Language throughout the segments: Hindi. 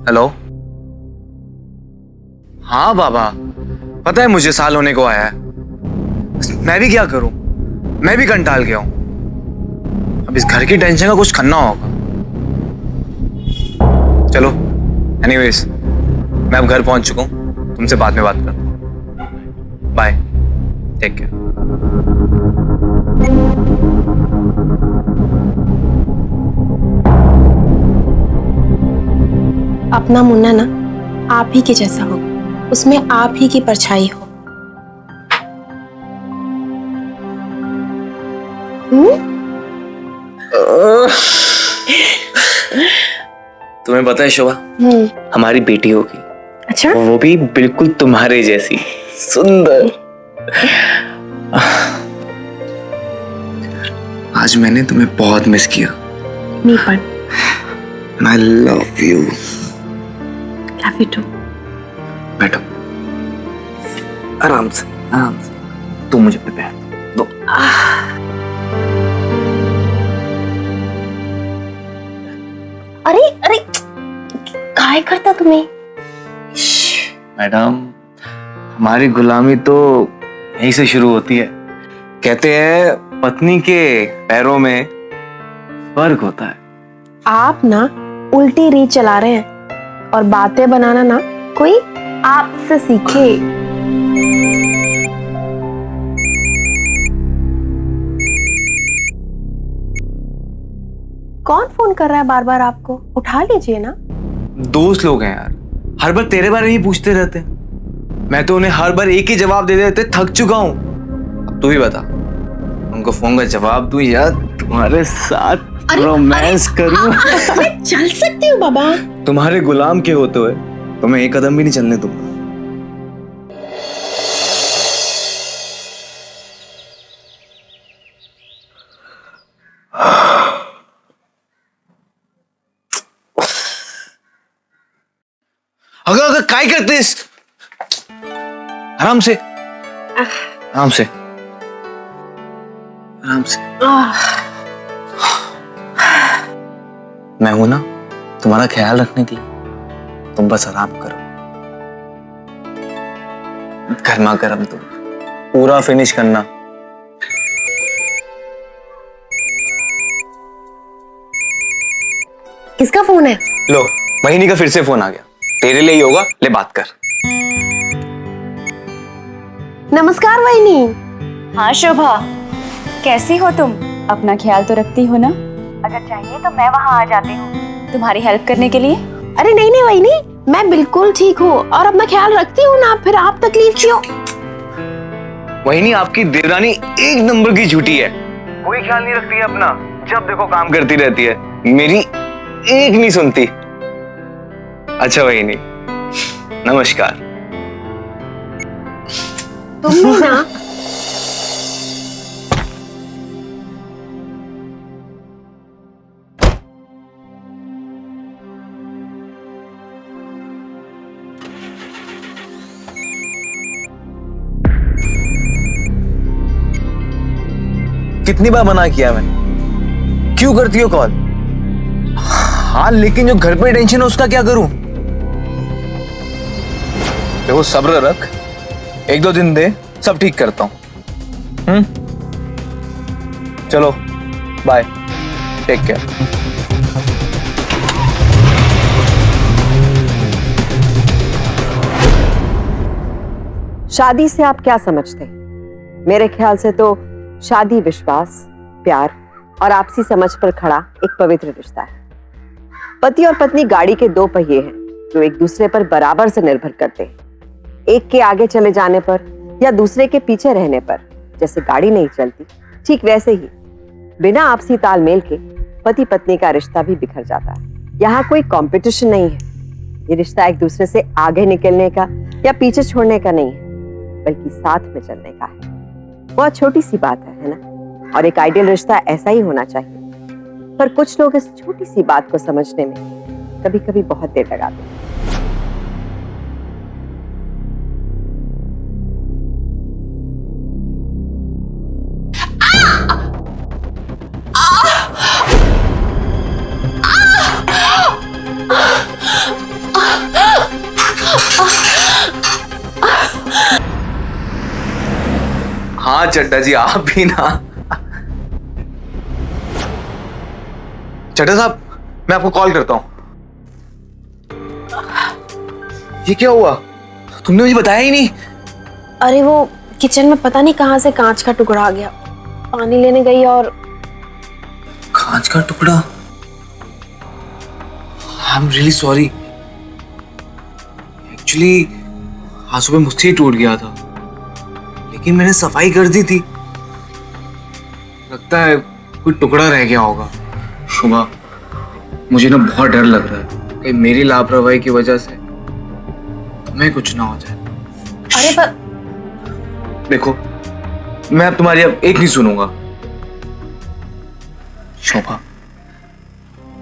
हेलो। हाँ बाबा, पता है मुझे साल होने को आया है। मैं भी क्या करूं, मैं भी कंटाल गया हूं। अब इस घर की टेंशन का कुछ करना होगा। चलो एनीवेज, मैं अब घर पहुंच चुका हूं, तुमसे बाद में बात करता हूं। Bye, take care. अपना मुन्ना ना आप ही के जैसा होगा, उसमें आप ही की परछाई हो। तुम्हें पता है शोभा, हमारी बेटी होगी। अच्छा, वो भी बिल्कुल तुम्हारे जैसी सुंदर। आज मैंने तुम्हें बहुत मिस किया। मी पर I love you। Love you too. बैठो, आराम से आराम से। तुम मुझे अपने पैर दो। अरे अरे, काय करता तुम्हें? मैडम, हमारी गुलामी तो यहीं से शुरू होती है। कहते हैं पत्नी के पैरों में स्वर्ग होता है। आप ना उल्टी रीत चला रहे हैं, और बातें बनाना ना कोई आपसे सीखे। कौन फोन कर रहा है बार बार आपको? उठा लीजिए ना। दोस्त लोग हैं यार, हर बार तेरे बारे में ही पूछते रहते हैं। मैं तो उन्हें हर बार एक ही जवाब दे देते थक चुका हूं। अब तू ही बता, उनको फोन का जवाब दूं या तुम्हारे साथ रोमांस करूं? चल सकती हूँ बाबा। तुम्हारे गुलाम के होते हुए तो मैं एक कदम भी नहीं चलने दूंगा। अगर अगर काय करतेस? आराम से आराम से आराम से। मैं हूं ना तुम्हारा ख्याल रखने की, तुम बस आराम करो। गर्मा गर्म तुम पूरा फिनिश करना। किसका फोन है? लो, महीनी का फिर से फोन आ गया। तेरे लिए ही होगा, ले बात कर। नमस्कार वहिनी। हाँ शोभा, कैसी हो तुम? अपना ख्याल तो रखती हो ना? अगर चाहिए तो मैं वहाँ आ जाती हूँ तुम्हारी हेल्प करने के लिए। अरे नहीं नहीं वहिनी, मैं बिल्कुल ठीक हूँ और अपना ख्याल रखती हूँ ना, फिर आप तकलीफ क्यों? वही आपकी देवरानी एक नंबर की झूठी है। कोई ख्याल नहीं रखती है अपना, जब देखो काम करती रहती है। मेरी एक नहीं सुनती। अच्छा वही नहीं, नमस्कार। तुम भी ना। कितनी बार मना किया मैं, क्यों करती हो कॉल? हाँ लेकिन जो घर पे टेंशन है उसका क्या करूं? देखो सब्र रख, एक दो दिन दे, सब ठीक करता हूं। चलो बाय, टेक केयर। शादी से आप क्या समझते हैं? मेरे ख्याल से तो शादी विश्वास, प्यार और आपसी समझ पर खड़ा एक पवित्र रिश्ता है। पति और पत्नी गाड़ी के दो पहिए हैं जो एक दूसरे पर बराबर से निर्भर करते हैं। एक के आगे चले जाने पर या दूसरे के पीछे रहने पर जैसे गाड़ी नहीं चलती, ठीक वैसे ही बिना आपसी तालमेल के पति पत्नी का रिश्ता भी बिखर जाता है। यहाँ कोई कंपटीशन नहीं है। ये रिश्ता एक दूसरे से आगे निकलने का या पीछे छोड़ने का नहीं है, बल्कि साथ में चलने का है। बहुत छोटी सी बात है ना? और एक आइडियल रिश्ता ऐसा ही होना चाहिए। पर कुछ लोग इस छोटी सी बात को समझने में कभी कभी बहुत देर लगाते हैं। हाँ चड्डा जी, आप भी ना। चड्डा साहब, मैं आपको कॉल करता हूं। ये क्या हुआ? तुमने मुझे बताया ही नहीं। अरे वो किचन में पता नहीं कहां से कांच का टुकड़ा आ गया, पानी लेने गई और कांच का टुकड़ा? I am really sorry. Actually आज सुबह मुझसे ही टूट गया था, लेकिन मैंने सफाई कर दी थी। लगता है कोई टुकड़ा रह गया होगा। शुभा, मुझे ना बहुत डर लग रहा है कि मेरी लापरवाही की वजह से तुम्हें कुछ ना हो जाए। अरे पर देखो, मैं अब तुम्हारी अब एक नहीं सुनूंगा। शोभा,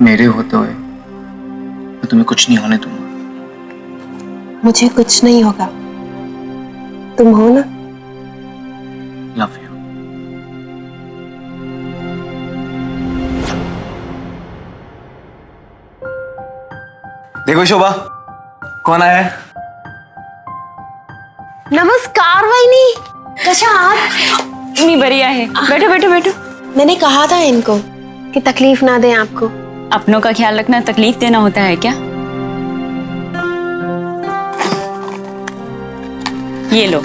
मेरे होते हुए मैं तुम्हें कुछ नहीं होने दूंगा। मुझे कुछ नहीं होगा, तुम हो ना। Love you. देखो शोभा, कौन आया है? नमस्कार वहिनी, कशा आहात? मी बरी आहे. बैठो बैठो बैठो. मैंने कहा था इनको कि तकलीफ ना दें आपको। अपनों का ख्याल रखना तकलीफ देना होता है क्या? ये लो,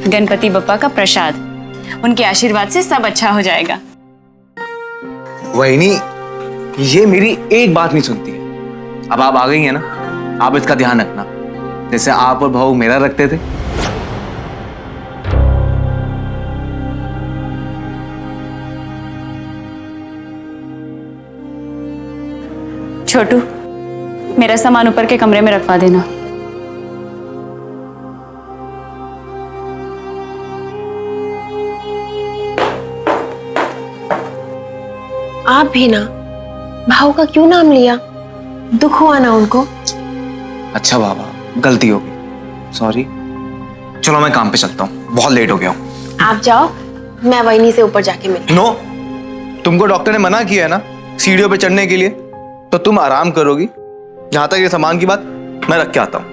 गणपति बप्पा का प्रसाद. उनके आशीर्वाद से सब अच्छा हो जाएगा. वहिनी, ये मेरी एक बात नहीं सुनती है। अब आप आ गई हैं ना, आप इसका ध्यान रखना, जैसे आप और भाऊ मेरा रखते थे। छोटू, मेरा सामान ऊपर के कमरे में रखवा देना. आप भी ना, भाव का क्यों नाम लिया? दुख हुआ ना उनको? अच्छा बाबा, गलती हो गई, सॉरी। चलो मैं काम पे चलता हूँ, बहुत लेट हो गया हूँ। आप जाओ, मैं वहिनी से ऊपर जाके मिलूं। नो, तुमको डॉक्टर ने मना किया है ना सीढ़ियों पे चढ़ने के लिए, तो तुम आराम करोगी। जहां तक ये सामान की बात, मैं रख के आता हूँ।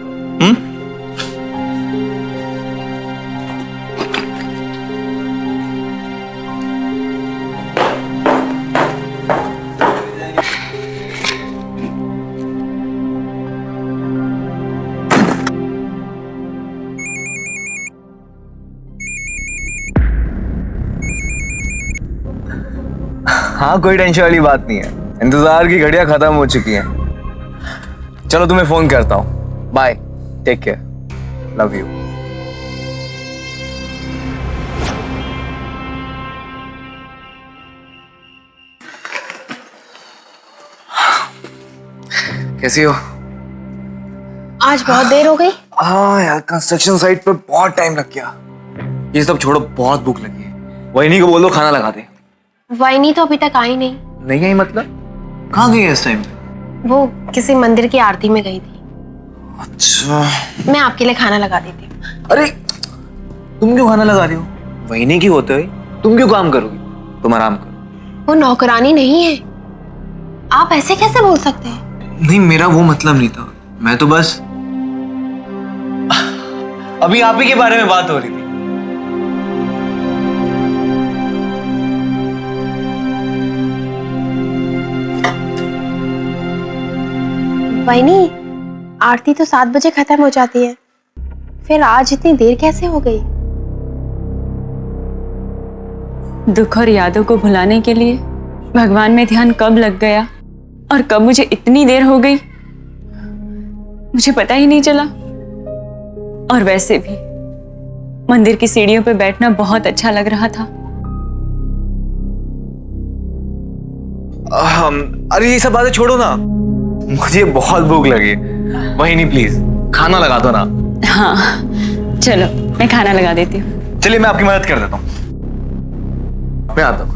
हाँ, कोई टेंशन वाली बात नहीं है। इंतजार की घड़ियां खत्म हो चुकी हैं। चलो तुम्हें फोन करता हूँ। Bye, take care, love you. कैसी हो? आज बहुत देर हो गई। हाँ यार, कंस्ट्रक्शन साइट पे बहुत टाइम लग गया। ये सब छोड़ो, बहुत भूख लगी है। वहिनी को बोलो खाना लगा दे। वहिनी तो अभी तक आई नहीं। नहीं आई मतलब? कहाँ गई है इस टाइम? वो किसी मंदिर की आरती में गई थी। अच्छा, मैं आपके लिए खाना लगा देती हूँ। अरे तुम क्यों खाना लगा रही हो? वहिनी की होते हुए तुम क्यों काम करोगी? तुम आराम करो। वो नौकरानी नहीं है, आप ऐसे कैसे बोल सकते हैं? नहीं, मेरा वो मतलब नहीं था। मैं तो बस अभी आप ही के बारे में बात हो रही थी। वहिनी, आरती तो 7 बजे खत्म हो जाती है, फिर आज इतनी देर कैसे हो गई? दुख और यादों को भुलाने के लिए भगवान में ध्यान कब लग गया और कब मुझे इतनी देर हो गई, मुझे पता ही नहीं चला। और वैसे भी मंदिर की सीढ़ियों पे बैठना बहुत अच्छा लग रहा था। अरे ये सब बातें छोड़ो ना, मुझे बहुत भूख लगी। वहिनी प्लीज खाना लगा दो ना। हाँ चलो, मैं खाना लगा देती हूँ। चलिए, मैं आपकी मदद कर देता हूँ। मैं आता हूँ।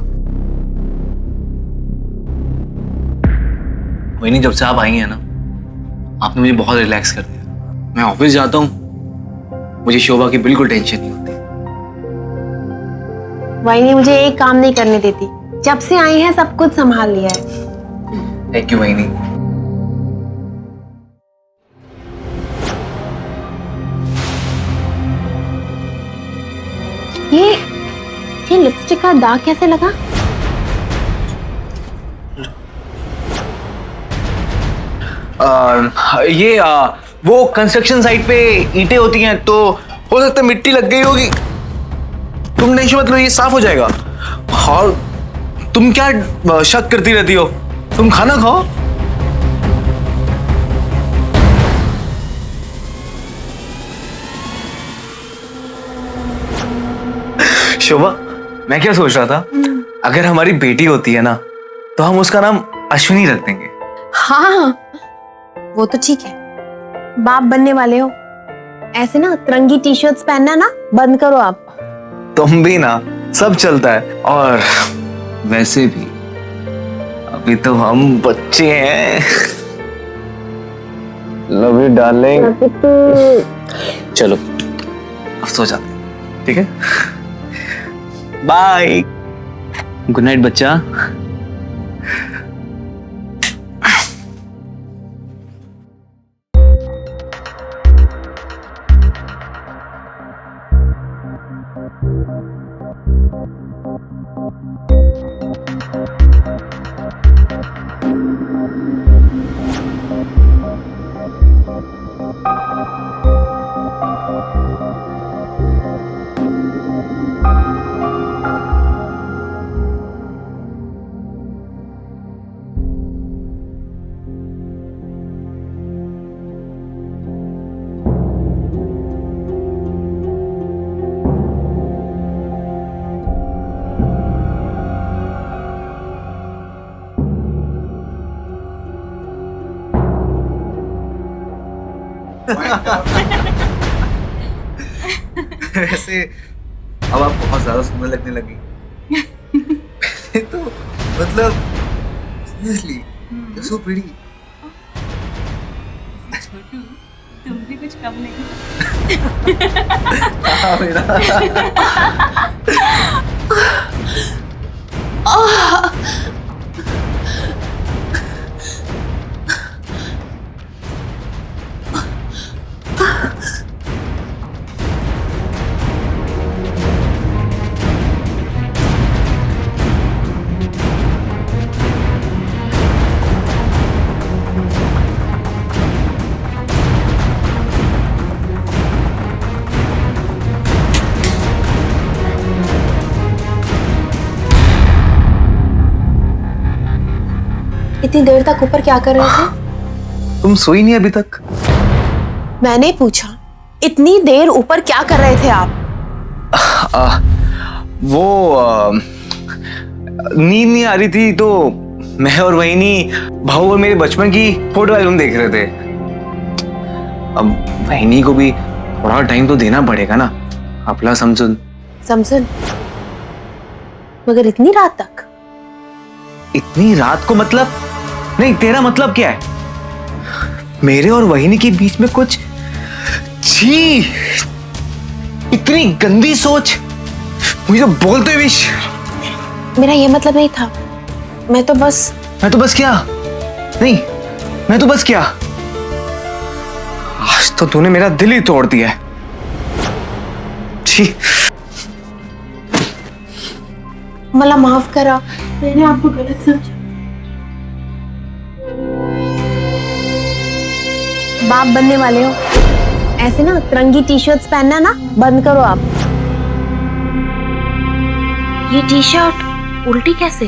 वहिनी, जब से आप आई हैं ना, आपने मुझे बहुत रिलैक्स कर दिया। मैं ऑफिस जाता हूँ, मुझे शोभा की बिल्कुल टेंशन नहीं होती। वहिनी मुझे एक काम नहीं करने देती, जब से आई है सब कुछ संभाल लिया है। थैंक यू वहिनी। ये ये लिपस्टिक का दाग कैसे लगा? वो कंस्ट्रक्शन साइट पे ईंटें होती हैं, तो हो सकता है मिट्टी लग गई होगी। तुम टेंशन मत लो, ये साफ हो जाएगा। और तुम क्या शक करती रहती हो? तुम खाना खाओ। शोभा, मैं क्या सोच रहा था, अगर हमारी बेटी होती है ना, तो हम उसका नाम अश्विनी रख देंगे। हाँ, वो तो ठीक है। बाप बनने वाले हो, ऐसे ना तिरंगी टी शर्ट्स पहनना ना बंद करो आप। तुम भी ना, सब चलता है। और वैसे भी अभी तो हम बच्चे हैं। Love you darling. चलो अब सो जाते हैं, ठीक है? बाय, गुड नाइट बच्चा। वैसे अब आप बहुत ज्यादा सुंदर लगने लगी। तो मतलब सीरियसली you're so pretty। छोटू, तुम भी कुछ कम नहीं। हाँ मेरा। इतनी देर तक ऊपर क्या कर रहे थे? तुम सोई नहीं अभी तक? मैंने पूछा, इतनी देर ऊपर क्या कर रहे थे आप? नींद नहीं आ रही थी, तो मैं और वहीनी भाऊ और मेरे बचपन की फोटो एल्बम देख रहे थे। अब वहीनी को भी थोड़ा टाइम तो देना पड़ेगा ना, अपना समझन। समझन? मगर इतनी रात तक? इतनी रात को मतलब? नहीं, तेरा मतलब क्या है? मेरे और वहीनी के बीच में कुछ छी, इतनी गंदी सोच, मुझे बोलते भी। मेरा ये मतलब नहीं था। मैं तो बस क्या? नहीं, मैं तो बस क्या? आज तो तूने मेरा दिल ही तोड़ दिया है। छी। मला माफ करा, मैंने आपको गलत समझा। बाप बनने वाले हो, ऐसे ना तिरंगी टी शर्ट्स पहनना ना बंद करो आप। ये टी शर्ट उल्टी कैसे?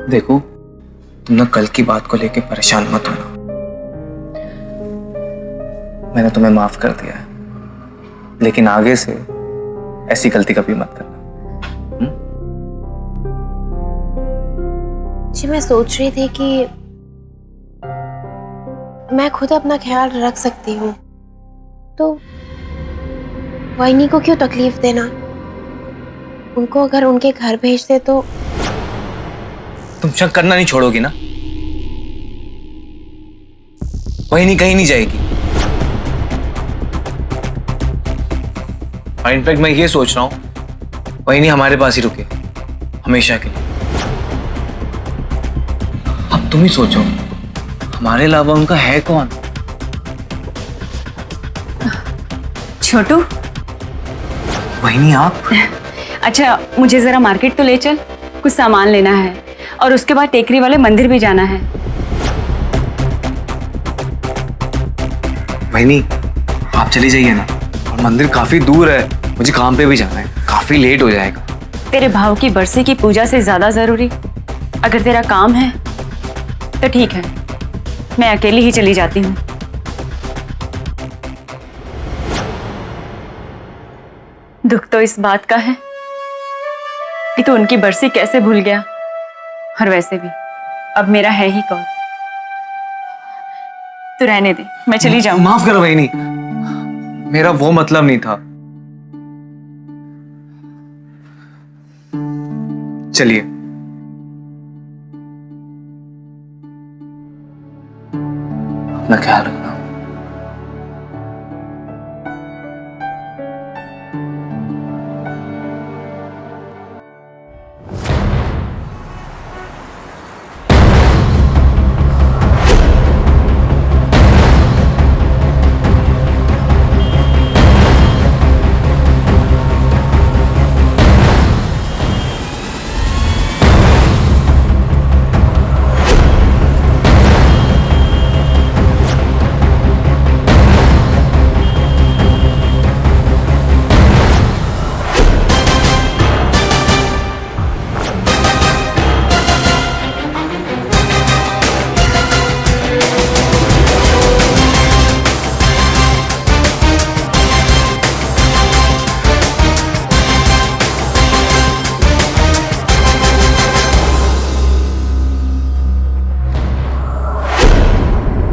देखो, तुम ना कल की बात को लेके परेशान मत होना। मैंने तुम्हें माफ कर दिया है, लेकिन आगे से ऐसी गलती कभी मत करना। जी, मैं सोच रही थी कि मैं खुद अपना ख्याल रख सकती हूँ, तो वाइनी को क्यों तकलीफ देना? उनको अगर उनके घर भेज दे तो। तुम शक करना नहीं छोड़ोगी ना? वहीनी कहीं नहीं जाएगी। और इनफैक्ट मैं ये सोच रहा हूं, वहीनी हमारे पास ही रुके, हमेशा के लिए। अब तुम ही सोचो, हमारे अलावा उनका है कौन? छोटू, वही नहीं आप? अच्छा मुझे जरा मार्केट तो ले चल, कुछ सामान लेना है और उसके बाद टेकरी वाले मंदिर भी जाना है। वही नहीं, आप चली जाइए ना, और मंदिर काफी दूर है, मुझे काम पे भी जाना है, काफी लेट हो जाएगा। तेरे भाव की बरसी की पूजा से ज्यादा जरूरी अगर तेरा काम है तो ठीक है, मैं अकेली ही चली जाती हूँ। दुख तो इस बात का है कि तू उनकी बरसी कैसे भूल गया, और वैसे भी अब मेरा है ही कौन। तू रहने दे, मैं चली जाऊँ। माफ करो वही नहीं, मेरा वो मतलब नहीं था। चलिए। अपना ख्याल रखना।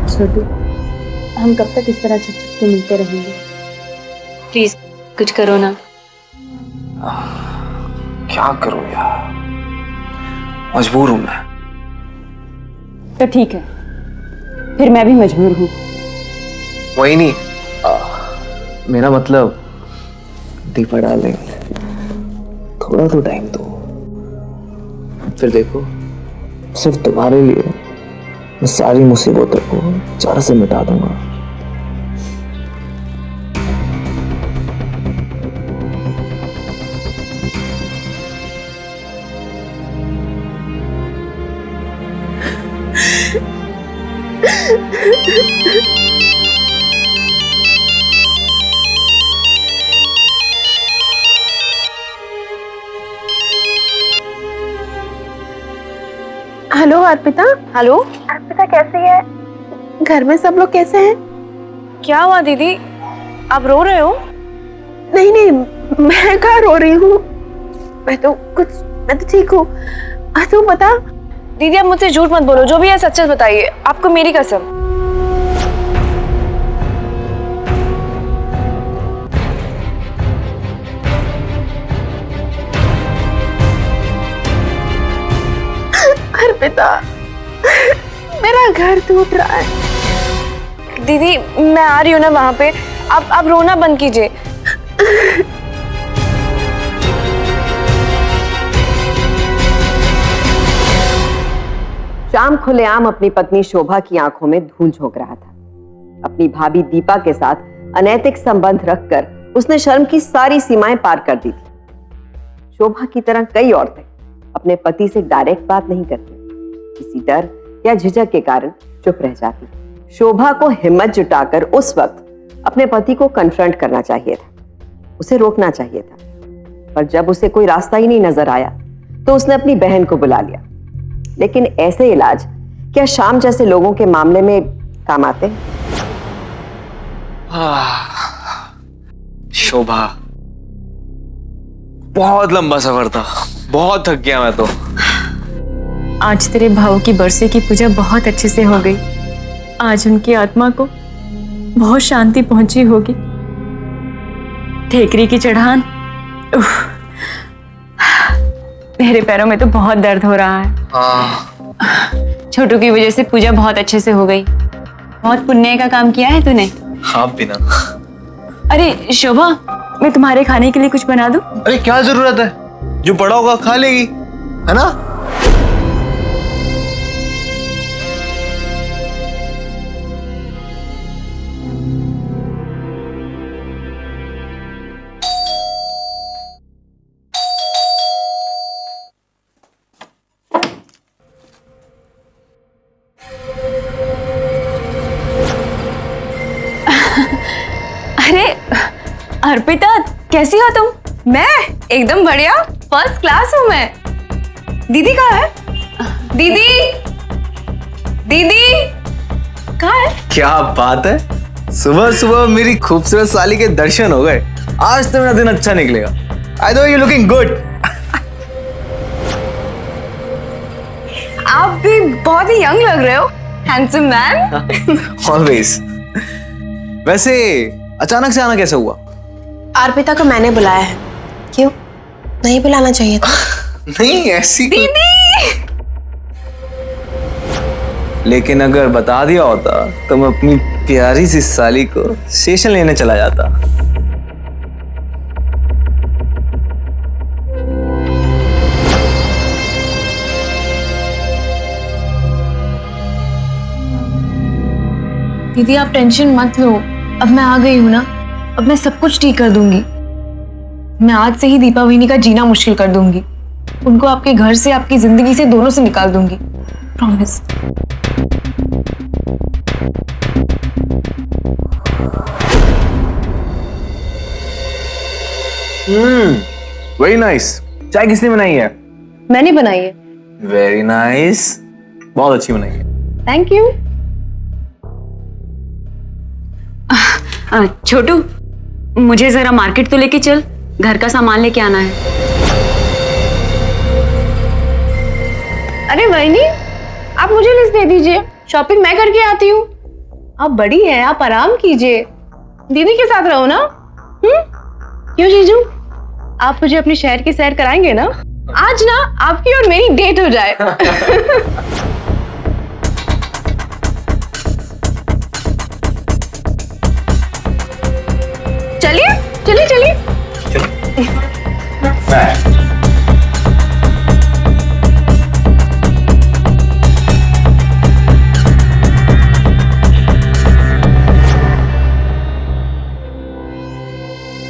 छोटू, हम कब तक इस तरह छुप छुप के मिलते रहेंगे? प्लीज कुछ करो ना। क्या करूं यार, मजबूर हूं मैं। तो ठीक है, फिर मैं भी मजबूर हूँ। वही नहीं, मेरा मतलब दीपा डार्लिंग, थोड़ा तो टाइम दो, फिर देखो सिर्फ तुम्हारे लिए मैं सारी मुसीबतों को जड़ से मिटा दूंगा। हेलो अर्पिता। हेलो, अर्पिता कैसी है? घर में सब लोग कैसे हैं? क्या हुआ दीदी, आप रो रहे हो? नहीं नहीं, मैं कहाँ रो रही हूँ, मैं तो ठीक हूँ। तू बता। दीदी आप मुझसे झूठ मत बोलो, जो भी है सच सच बताइए, आपको मेरी कसम। अर्पिता, मेरा घर टूट रहा है। दीदी मैं आ रही हूँ ना वहां पे, आप रोना बंद कीजिए। श्याम खुलेआम अपनी पत्नी शोभा की आंखों में धूल झोंक रहा था। अपनी भाभी दीपा के साथ अनैतिक संबंध रखकर उसने शर्म की सारी सीमाएं पार कर दी थी। शोभा की तरह कई औरतें अपने पति से डायरेक्ट बात नहीं करती, किसी डर या झिझक के कारण चुप रह जाती। शोभा को हिम्मत जुटाकर उस वक्त अपने पति को कन्फ्रंट करना चाहिए था, उसे रोकना चाहिए था, पर जब उसे कोई रास्ता ही नहीं नजर आया तो उसने अपनी बहन को बुला लिया। लेकिन ऐसे इलाज क्या श्याम जैसे लोगों के मामले में काम आते हैं? शोभा, बहुत लंबा सफर था, बहुत थक गया मैं तो। आज तेरे भाव की बरसी की पूजा बहुत अच्छे से हो गई। आज उनकी आत्मा को बहुत शांति पहुंची होगी। ठेकरी की चढ़ान, उफ, मेरे पैरों में तो बहुत दर्द हो रहा है। छोटू की वजह से पूजा बहुत अच्छे से हो गई। बहुत पुण्य का काम किया है तूने। हाँ बिना। अरे शोभा, मैं तुम्हारे खाने के लिए कुछ बना दूं? अरे क्या जरूरत है, जो पड़ा होगा खा लेगी। है ना? अरे अर्पिता, कैसी हो तुम? मैं एकदम बढ़िया, फर्स्ट क्लास हूँ मैं। दीदी कहाँ है? दीदी, दीदी कहाँ है? क्या बात है, सुबह सुबह मेरी खूबसूरत साली के दर्शन हो गए। आज तो मेरा दिन अच्छा निकलेगा। I know you looking good. आप भी बहुत ही यंग लग रहे हो, हैंडसम मैन। ऑलवेज। वैसे अचानक से आना कैसे हुआ? अर्पिता को मैंने बुलाया है। क्यों? नहीं बुलाना चाहिए था? नहीं ऐसी दीदी, लेकिन अगर बता दिया होता तो मैं अपनी प्यारी सी साली को सेशन लेने चला जाता। दीदी आप टेंशन मत लो, अब मैं आ गई हूँ ना, अब मैं सब कुछ ठीक कर दूंगी। मैं आज से ही दीपा वहिनी का जीना मुश्किल कर दूंगी। उनको आपके घर से, आपकी जिंदगी से, दोनों से निकाल दूंगी, प्रॉमिस। Very nice. चाय किसने बनाई है? मैंने बनाई है। वेरी नाइस, बहुत अच्छी बनाई है। Thank you. छोटू, मुझे जरा मार्केट तो लेके चल, घर का सामान लेके आना है। अरे वहिनी, आप मुझे लिस्ट दे दीजिए, शॉपिंग मैं करके आती हूँ। आप बड़ी हैं, आप आराम कीजिए, दीदी के साथ रहो ना। क्यों जीजू, आप मुझे अपने शहर की सैर कराएंगे ना? आज ना आपकी और मेरी डेट हो जाए। चलिए चलिए चलिए।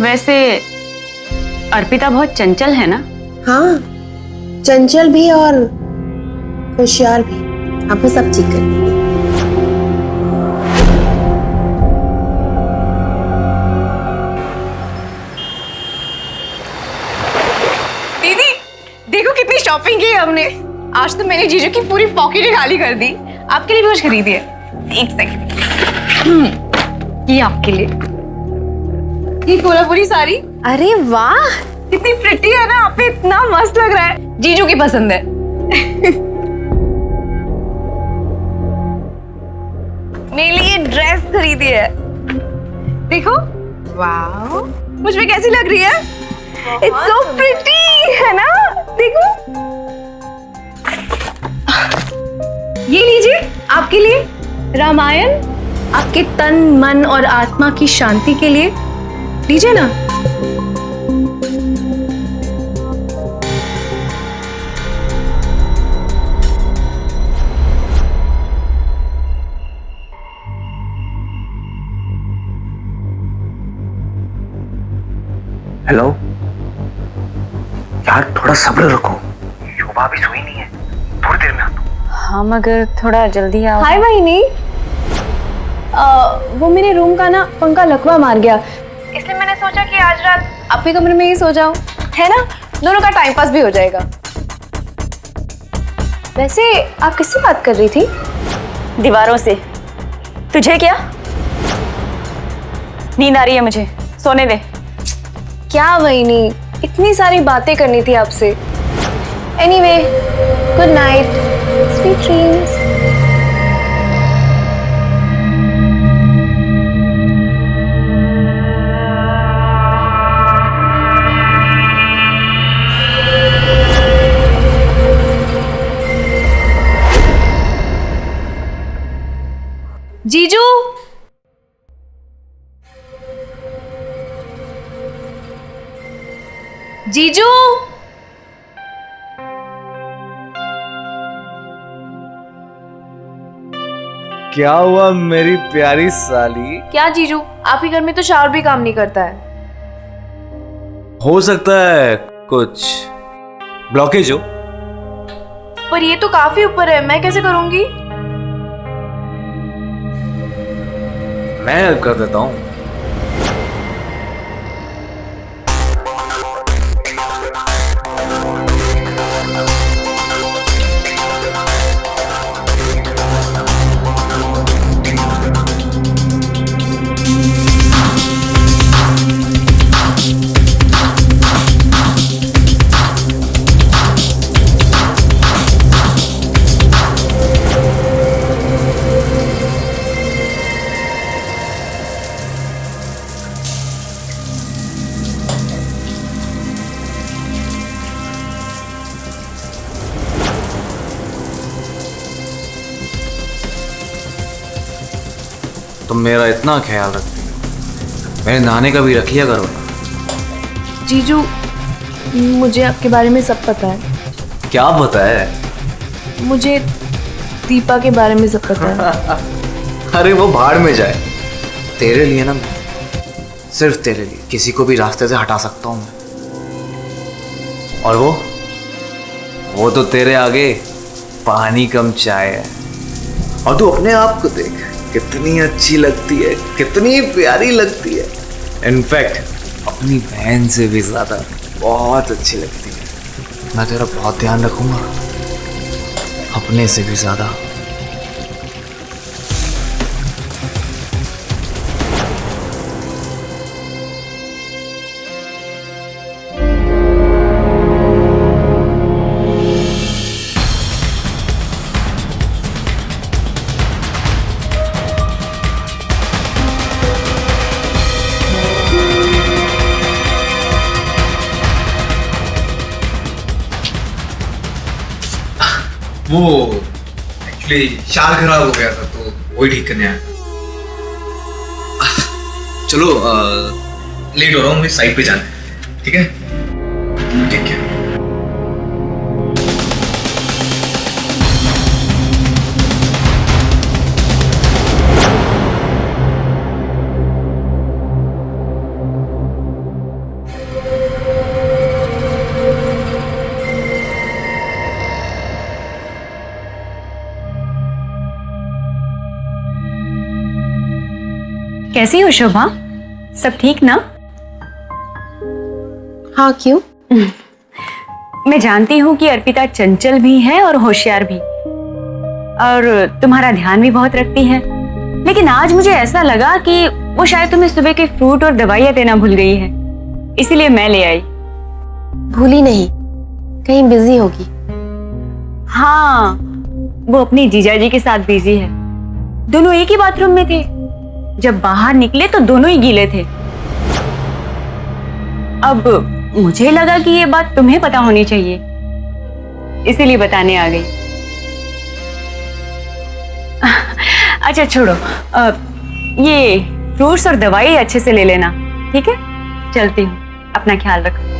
वैसे अर्पिता बहुत चंचल है ना? हाँ, चंचल भी और होशियार भी। आपको सब ठीक कर देंगे। दीदी देखो कितनी शॉपिंग की है हमने। आज तो मैंने जीजू की पूरी पॉकेट ही खाली कर दी। आपके लिए भी कुछ खरीदी है? एक सेकंड, ये आपके लिए, ये कोल्हापुरी साड़ी। अरे वाह, कितनी प्रिटी है ना, आप पे इतना मस्त लग रहा है। जीजू की पसंद है। मेरे लिए ड्रेस खरीदी है, देखो। वाह, मुझ पे कैसी लग रही है? इट्स सो प्रिटी, है ना? देखो, ये लीजिए आपके लिए, रामायण, आपके तन मन और आत्मा की शांति के लिए। लीजिए ना। हेलो यार, थोड़ा सब्र रखो, शोभा भी सोई नहीं है, थोड़ी देर में आता हूँ। हाँ, मगर थोड़ा जल्दी आओ। हाय बहिनी, वो मेरे रूम का ना पंखा लकवा मार गया, इसलिए मैंने सोचा कि आज रात आपके कमरे में ही सो जाऊं, है ना? दोनों का टाइम पास भी हो जाएगा। वैसे आप किससे बात कर रही थी? दीवारों से। तुझे क्या? नींद आ रही है मुझे, सोने दे। क्या बहिनी, इतनी सारी बातें करनी थी आपसे। Anyway, good night, sweet dreams. जीजू, जीजू, क्या हुआ मेरी प्यारी साली? क्या जीजू, आपके घर में तो शावर भी काम नहीं करता है। हो सकता है कुछ ब्लॉकेज हो। पर ये तो काफी ऊपर है, मैं कैसे करूंगी? मैं हेल्प कर देता हूँ। तुम मेरा इतना ख्याल रखती हो, मेरे नहाने का भी रख लिया करो ना। जीजू, मुझे आपके बारे में सब पता है। क्या पता है? मुझे दीपा के बारे में सब पता है। अरे वो भाड़ में जाए, तेरे लिए ना, सिर्फ तेरे लिए किसी को भी रास्ते से हटा सकता हूँ मैं। और वो तो तेरे आगे पानी कम चाय है। और तू अपने आप को देख, कितनी अच्छी लगती है, कितनी प्यारी लगती है। इनफैक्ट अपनी बहन से भी ज्यादा बहुत अच्छी लगती है। मैं तेरा बहुत ध्यान रखूंगा, अपने से भी ज्यादा। वो एक्चुअली शार खराब हो गया था तो वही ठीक करने आया। चलो लेट हो रहा हूँ, मुझे साइड पे जाना है। ठीक है, ठीक है। कैसी हो शोभा? सब ठीक ना? हाँ, क्यों? मैं जानती हूँ कि अर्पिता चंचल भी है और होशियार भी, और तुम्हारा ध्यान भी बहुत रखती है। लेकिन आज मुझे ऐसा लगा कि वो शायद तुम्हें सुबह के फ्रूट और दवाइयाँ देना भूल गई है, इसीलिए मैं ले आई। भूली नहीं, कहीं बिजी होगी। हाँ, वो अपनी जीजाजी के साथ बिजी है। दोनों एक ही बाथरूम में थे, जब बाहर निकले तो दोनों ही गीले थे। अब मुझे लगा कि ये बात तुम्हें पता होनी चाहिए, इसीलिए बताने आ गई। अच्छा छोड़ो, ये फ्रूट्स और दवाई अच्छे से ले लेना, ठीक है? चलती हूँ, अपना ख्याल रखो।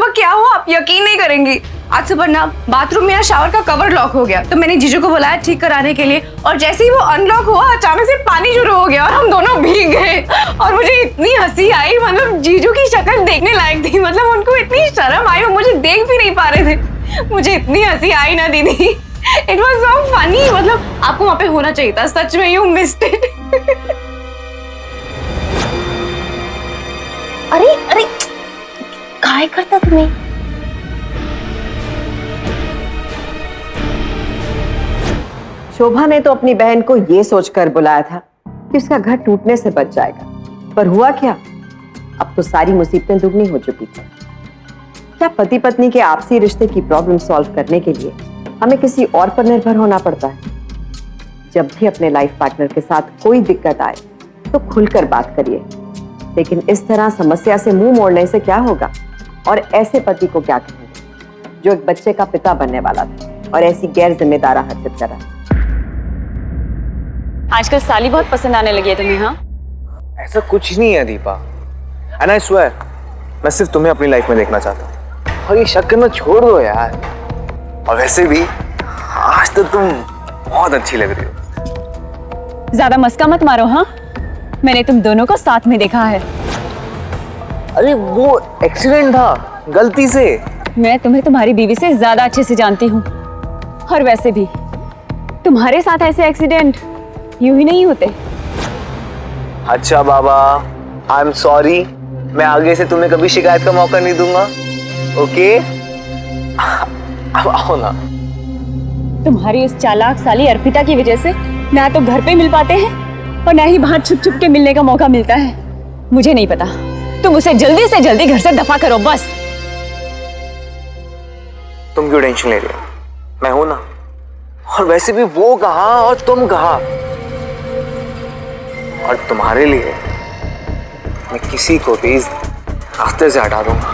क्या हुआ, आप यकीन नहीं करेंगी। आज सुबह ना बाथरूम में शावर का कवर लॉक हो गया, तो मैंने जीजू को बुलाया ठीक कराने के लिए, और जैसे ही वो अनलॉक हुआ अचानक से पानी शुरू हो गया और हम दोनों भीग गए। और मुझे इतनी हंसी आई, मतलब जीजू की शक्ल देखने लायक थी, मतलब उनको इतनी शर्म आई, वो मुझे देख भी नहीं पा रहे थे। मुझे इतनी हंसी आई ना दीदी, इट वॉज सो फनी। मतलब आपको वहां पे होना चाहिए था, सच में, यू मिस्ड इट। अरे अरे, काय करता तुम्हें? शोभा ने तो अपनी बहन को यह सोचकर बुलाया था कि उसका घर टूटने से बच जाएगा, पर हुआ क्या? अब तो सारी मुसीबतें दुगनी हो चुकी थी। क्या पति पत्नी के आपसी रिश्ते की प्रॉब्लम सॉल्व करने के लिए हमें किसी और पर निर्भर होना पड़ता है? जब भी अपने लाइफ पार्टनर के साथ कोई दिक्कत आए तो खुलकर बात करिए, लेकिन इस तरह समस्या से मुंह मोड़ने से क्या होगा? और ऐसे पति को क्या कहेंगे जो एक बच्चे का पिता बनने वाला था और ऐसी गैर जिम्मेदार हरकत कर रहा है। आजकल साली बहुत पसंद आने लगी है तुम्हें, हाँ? ऐसा कुछ नहीं है दीपा, एंड आई स्वेयर मैं सिर्फ तुम्हें अपनी लाइफ में देखना चाहता हूँ। और ये शक करना छोड़ दो यार। और वैसे भी आज तो तुम बहुत अच्छी लग रही हो। ज्यादा मस्का मत मारो, हाँ? मैंने तुम दोनों को साथ में देखा है। अरे वो एक्सीडेंट था, गलती से। मैं तुम्हें तुम्हारी बीवी से ज्यादा अच्छे से जानती हूँ। और वैसे भी तुम्हारे साथ ऐसे एक्सीडेंट यूं ही नहीं होते। अच्छा बाबा, आई एम सॉरी। मैं आगे से तुम्हें कभी शिकायत का मौका नहीं दूंगा, ओके? अब आओ ना। तुम्हारी इस चालाक साली अर्पिता की वजह से ना तो घर पे मिल पाते हैं और ना ही बाहर छुप छुप के मिलने का मौका मिलता है। मुझे नहीं पता, तुम उसे जल्दी से जल्दी घर से दफा करो बस। तुम क्यों टेंशन ले रही हो? मैं हूं ना। और वैसे भी वो कहा और तुम कहा, और तुम्हारे लिए मैं किसी को भी इस रास्ते से हटा दूंगा।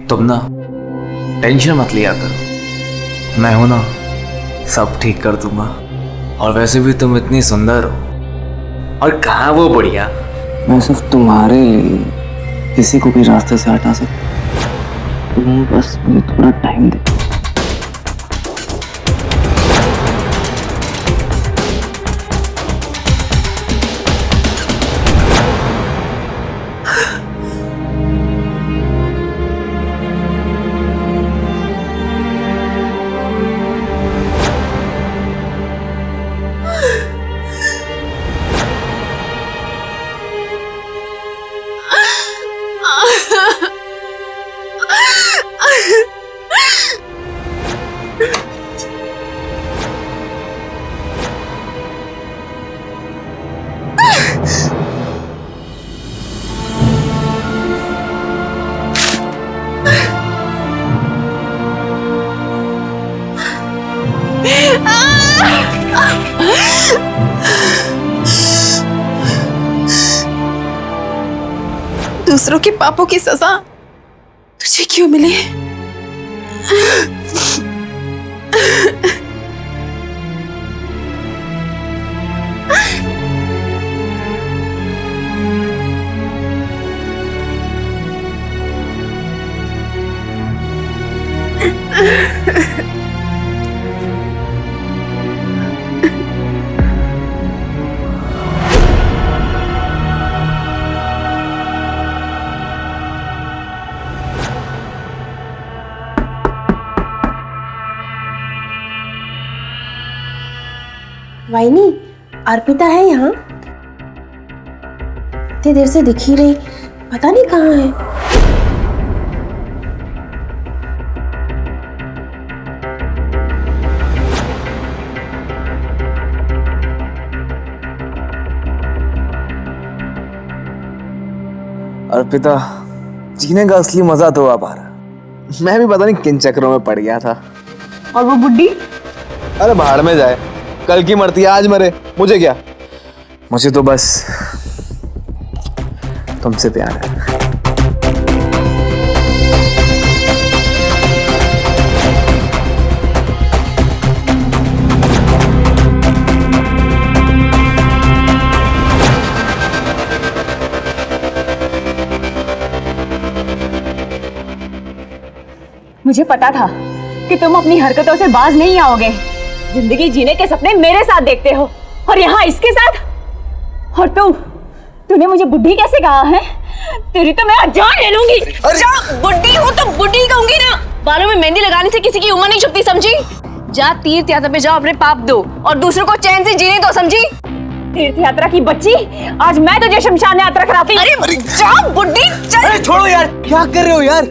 तुम ना टेंशन मत लिया करो, मैं हूं ना, सब ठीक कर दूंगा। और वैसे भी तुम इतनी सुंदर हो, और कहाँ वो बढ़िया। मैं सिर्फ तुम्हारे लिए किसी को भी रास्ते से हटा सकता। तुम बस मुझे थोड़ा टाइम दे। दूसरों के पापों की सजा तुझे क्यों मिली? वाइनी, अर्पिता है यहाँ? इतनी देर से दिख ही रही, पता नहीं कहाँ है। अर्पिता, जीने का असली मजा तो आ पा रहा। मैं भी पता नहीं किन चक्रों में पड़ गया था। और वो बुड्ढी? अरे भाड़ में जाए, कल की मरती है, आज मरे, मुझे क्या। मुझे तो बस तुमसे प्यार है। मुझे पता था कि तुम अपनी हरकतों से बाज नहीं आओगे। जिंदगी जीने के सपने मेरे साथ देखते हो और यहाँ इसके साथ। और तूने मुझे बुढ़ी कैसे कहा है? तेरी तो मैं जान ले लूंगी। बुड्ढी हो तो बुड्ढी कहूंगी ना। बालों में मेहंदी लगाने से किसी की उम्र नहीं छुपती, समझी? जा तीर्थ यात्रा पे जाओ, अपने पाप दो और दूसरों को चैन से जीने दो, समझी? तीर्थ यात्रा की बच्ची, आज मैं तुझे शमशान यात्रा कराती। अरे जाओ बुड्ढी, चल। अरे छोड़ो यार, क्या कर रहे हो यार?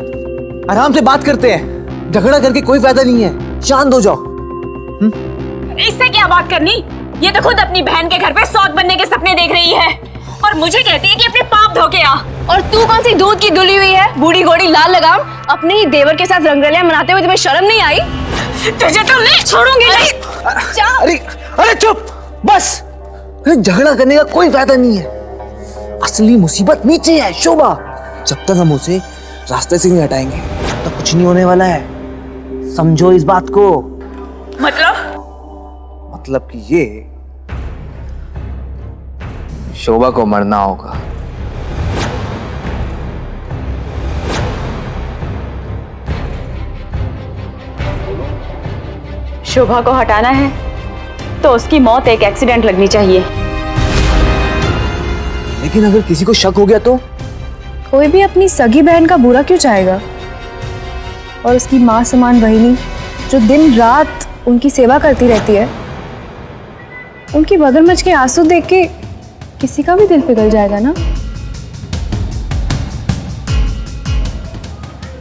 आराम से बात करते हैं, झगड़ा करके कोई फायदा नहीं है, शांत हो जाओ। इससे क्या बात करनी? ये तो खुद अपनी बहन के घर पे सौत बनने के सपने देख रही है और मुझे कहती है कि अपने पाप धो के आ। और तू कौन सी दूध की धुली हुई है, बूढ़ी घोड़ी लाल लगाम, अपने ही देवर के साथ रंगरलियां मनाते हुए तुम्हें शर्म नहीं आई? तुझे तो नहीं छोड़ूंगी। अरे अरे चुप, बस। अरे झगड़ा करने का कोई फायदा नहीं है, असली मुसीबत नीचे है शोभा। जब तक हम उसे रास्ते से नहीं हटाएंगे तो कुछ नहीं होने वाला है, समझो इस बात को। मतलब कि ये शोभा को मरना होगा। शोभा को हटाना है तो उसकी मौत एक एक्सीडेंट लगनी चाहिए। लेकिन अगर किसी को शक हो गया तो? कोई भी अपनी सगी बहन का बुरा क्यों चाहेगा? और उसकी माँ समान बहिनी जो दिन रात उनकी सेवा करती रहती है, उनकी मगरमच्छ के आंसू देख के किसी का भी दिल पिघल जाएगा ना।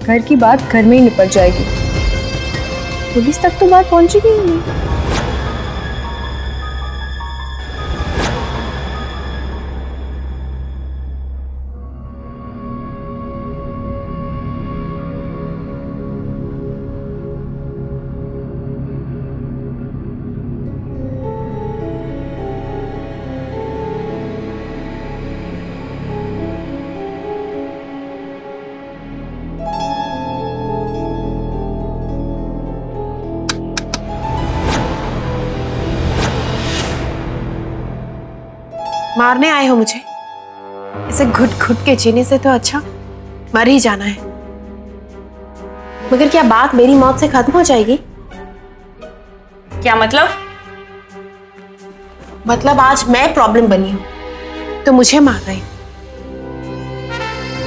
घर की बात घर में ही निपट जाएगी, पुलिस तक तो बात पहुंचेगी ही नहीं। मारने आए हो मुझे? ऐसे घुट घुट के जीने से तो अच्छा मर ही जाना है। मगर क्या बात मेरी मौत से खत्म हो जाएगी? क्या मतलब? मतलब आज मैं प्रॉब्लम बनी हूं तो मुझे मार रहे हो।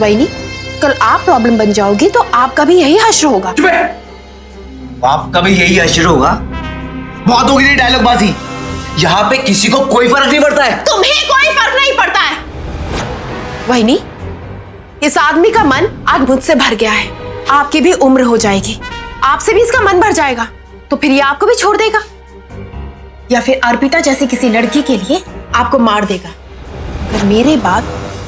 वही नहीं, कल आप प्रॉब्लम बन जाओगी तो आपका भी यही हश्र होगा। आपका भी यही हश्र होगा? बहुत होगी नहीं डायलॉग बाजी, यहाँ पे किसी को कोई फर्क नहीं पड़ता है। तुम्हें कोई फर्क नहीं पड़ता है। वही नहीं, इस आदमी का मन आज मुझसे भर गया है, आपकी भी उम्र हो जाएगी, आपसे भी इसका मन भर जाएगा, तो फिर ये आपको भी छोड़ देगा या फिर अर्पिता जैसी किसी लड़की के लिए आपको मार देगा। अगर मेरे बाद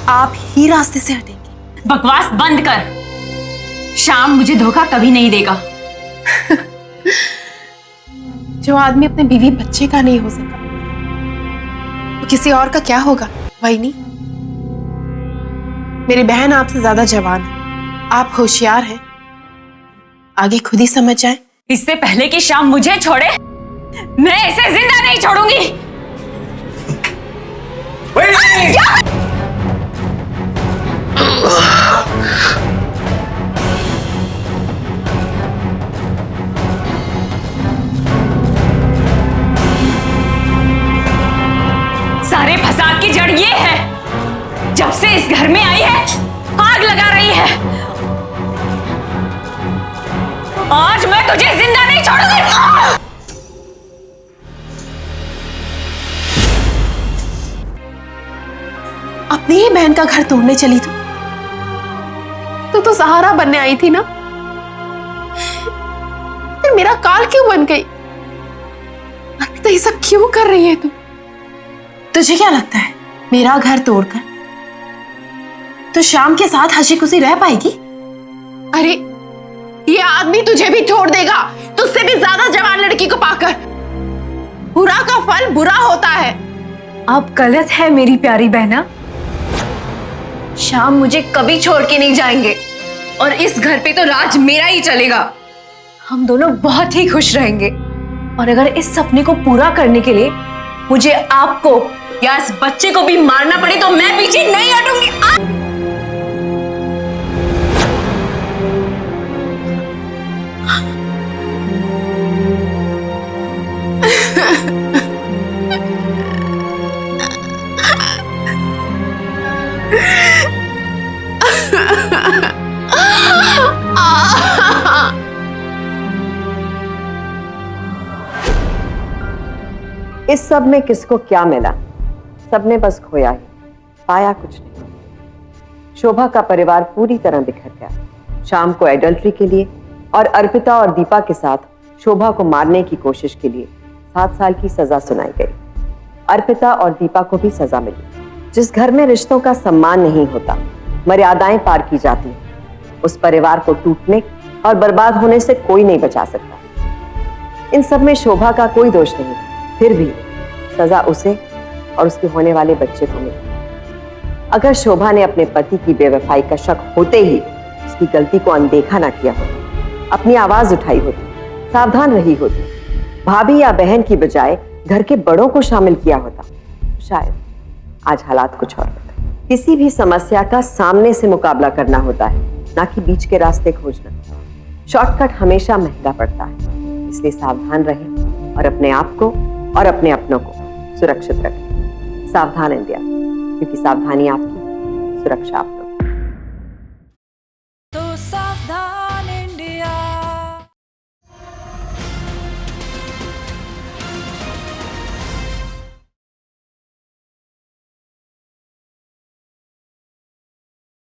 आप ही रास्ते से हटेंगे। बकवास बंद कर। शाम मुझे धोखा कभी नहीं देगा। जो आदमी अपने बीवी बच्चे का नहीं हो सका तो किसी और का क्या होगा? वही नहीं, मेरी बहन आपसे ज्यादा जवान है, आप होशियार हैं, आगे खुद ही समझ जाए। इससे पहले कि शाम मुझे छोड़े, मैं इसे जिंदा नहीं छोड़ूंगी। सारे फसाद की जड़ ये है, जब से इस घर में आई है आग लगा रही है। आज मैं तुझे जिंदा नहीं छोड़ूंगी। अपनी ही बहन का घर तोड़ने चली तो सहारा बनने आई थी ना, फिर मेरा काल क्यों बन गई? तो ये सब क्यों कर रही है तू? तुझे क्या लगता है मेरा घर तोड़कर तो शाम के साथ हंसी खुशी रह पाएगी? अरे ये आदमी तुझे भी छोड़ देगा, तुझसे भी ज्यादा जवान लड़की को पाकर। बुरा का फल बुरा होता है। आप गलत है मेरी प्यारी बहना। शाम मुझे कभी छोड़ के नहीं जाएंगे और इस घर पे तो राज मेरा ही चलेगा। हम दोनों बहुत ही खुश रहेंगे और अगर इस सपने को पूरा करने के लिए मुझे आपको या इस बच्चे को भी मारना पड़े तो मैं पीछे नहीं हटूंगी। इस सब में किसको क्या मिला सबने बस खोया ही, पाया कुछ नहीं। शोभा का परिवार पूरी तरह बिखर गया। शाम को एडल्ट्री के लिए और अर्पिता और दीपा के साथ शोभा को मारने की कोशिश के लिए 7 साल की सजा सुनाई गई। अर्पिता और दीपा को भी सजा मिली। जिस घर में रिश्तों का सम्मान नहीं होता, मर्यादाएं पार की जाती हैं, उस परिवार को टूटने और बर्बाद होने से कोई नहीं बचा सकता। इन सब में शोभा का कोई दोष नहीं, फिर भी सजा उसे और उसके होने वाले बच्चे को मिली। अगर शोभा ने अपने पति की बेवफाई का शक होते ही उसकी गलती को अनदेखा ना किया होता, अपनी आवाज उठाई होती, सावधान रही होती, भाभी या बहन की बजाय घर के बड़ों को शामिल किया होता, शायद आज हालात कुछ और होते। किसी भी समस्या का सामने से मुकाबला करना होता है, ना कि बीच के रास्ते खोजना। शॉर्टकट हमेशा महंगा पड़ता है, इसलिए सावधान रहें और अपने आप को और अपने अपनों को सुरक्षित रखें। सावधान इंडिया, क्योंकि सावधानी आपकी, सुरक्षा आपकी।